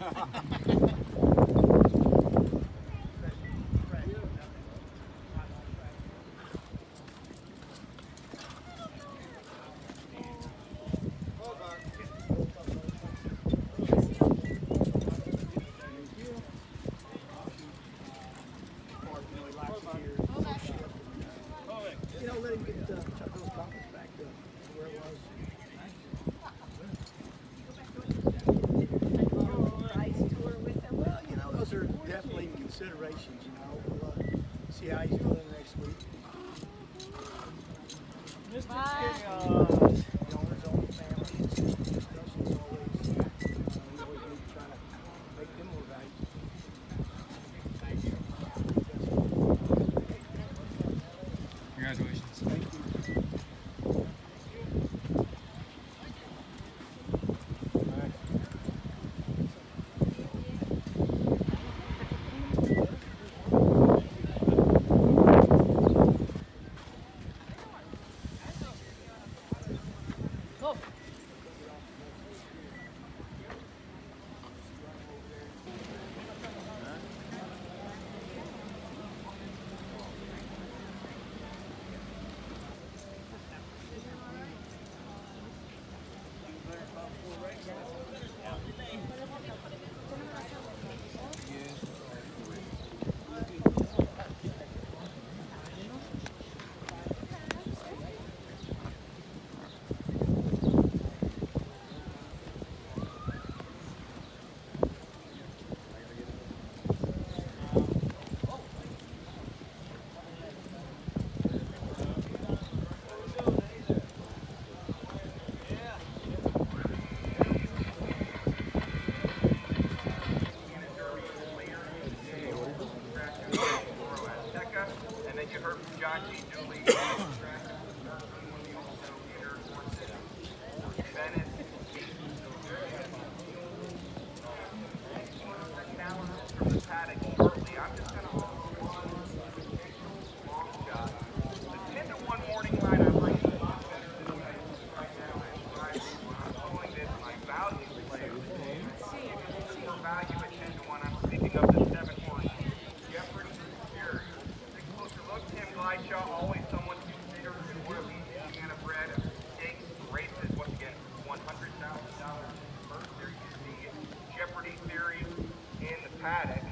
You know, let him get those buckets back to where it was. Well, you know, those are definitely considerations, you know. We'll see how he's doing next week. Mr. The owner's own family, discussions always, we always need to try to make them more valuable. Congratulations. Thank you. Paddock shortly. I'm just going to long shot. The 10-to-1 morning line, I like it a lot better than what I use right now. I'm calling this my value play of the day. For value at 10-to-1, I'm speaking of the 7-horse Jeopardy Fury. Take a closer look. Tim Glideshaw, always someone to consider in one of these Indiana-bred stakes races. Once again, $100,000 first. There you see Jeopardy Theory in the Paddock.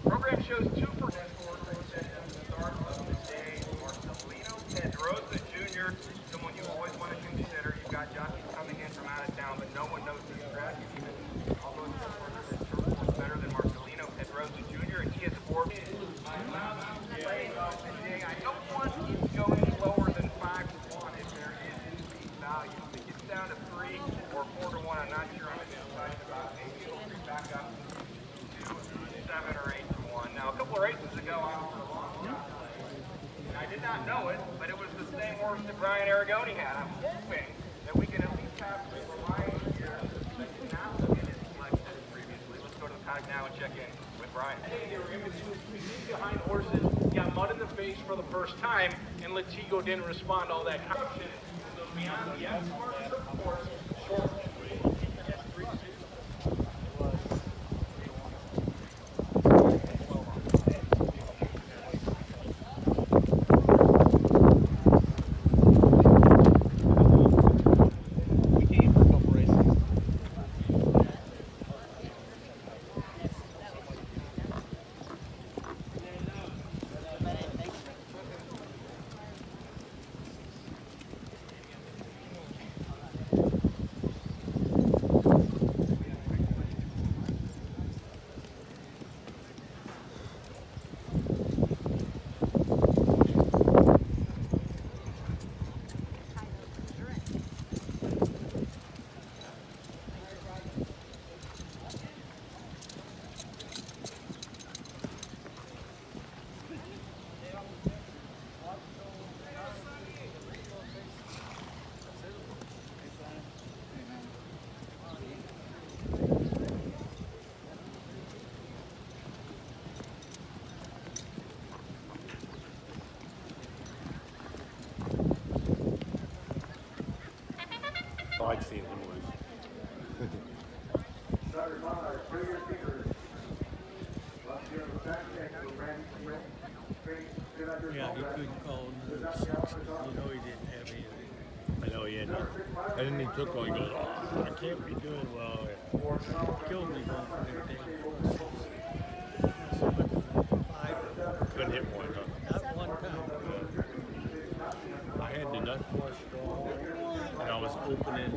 Program shows 2 for this horse at the start of the day. Marcelino Pedroza Jr., someone you always want to consider. You've got jockeys coming in from out of town, but no one knows this track. Although it's better than Marcelino Pedroza Jr., and he is aboard. I don't want you to go any lower than 5-to-1 if there is any value. If it gets down to 3 or 4-to-1, I'm not sure I'm excited about. Maybe it'll be back up to 7 or 8-to-1. Now, a couple of races ago, I was a long shot, and I did not know it, but it was the same horse that Brian Aragoni had. I'm hoping that we can at least have some variety here that did not look at his selection previously. Let's go to the paddock now and check in with Brian. Hey, they were in between behind horses, got mud in the face for the first time, and Latigo didn't respond to all that corruption. So beyond the F-Smart Turf Course, short. I like seeing him lose. Yeah, he couldn't call another 6. You know he didn't have anything. I know he had nothing. And then he took all, he goes, oh, I can't be doing well. Killed me going for them damn horses. So much for 5. Couldn't hit one, huh? Not one time. I had the nut force strong, and I was opening it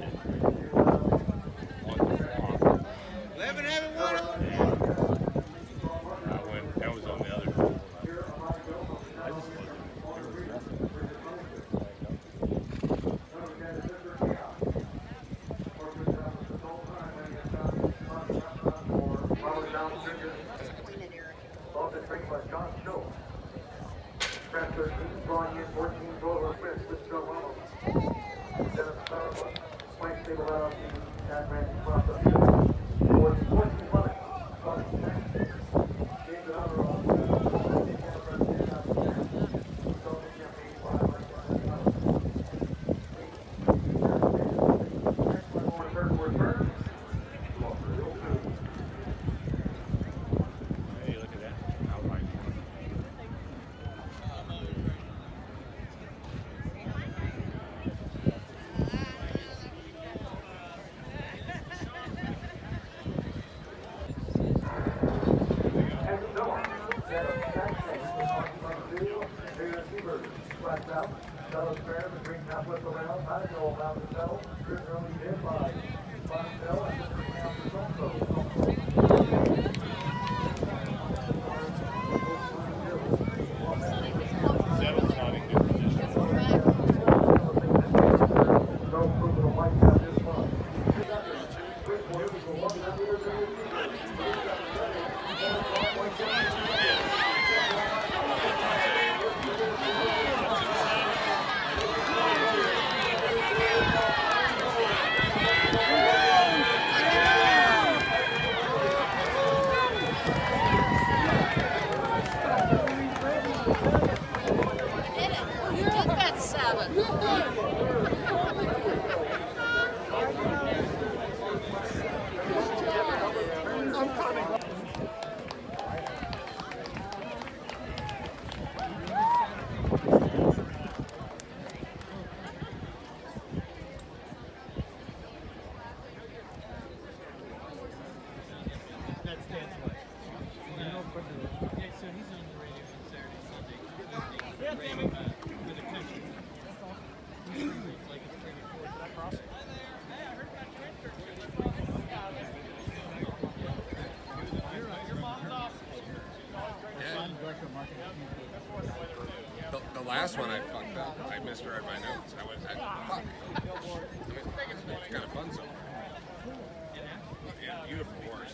on the floor. 11 having one. I went, that was on the other goal. I just wasn't, there was nothing. Track 13, drawing in 14 total assists, this Joe Ronald. Dennis Starbuck, Mike Stable out of the Indiana-Breds process. For 14 running. Games it over on Indiana-Breds stand out of the Southern Campaign 5 right Next one on third for return. Hey, look at that. Outright one. Indianapolis around, Paddock around the settle. Driven early bid by Bonneville and just around the front row. Seven's not in good position. Don't prove it a white cap this month. That's Dan's wife. You know, for the, yeah, so he's on the radio on Saturday, Sunday. Yeah, damn it. For the country. He's like a 34. Did I cross it? Your mom's off. The last one I fucked up. I misread my notes. I was, fuck. I mean, it's kind of fun so far. Yeah, beautiful horse.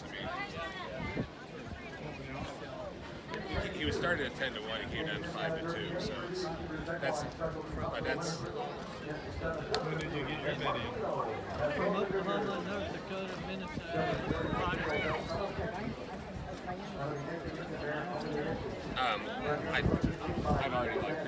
I mean, he was started at 10 to 1. He came down to 5 to 2. So that's. When did you get your bid in? From Oklahoma, North Dakota, Minnesota, I've already like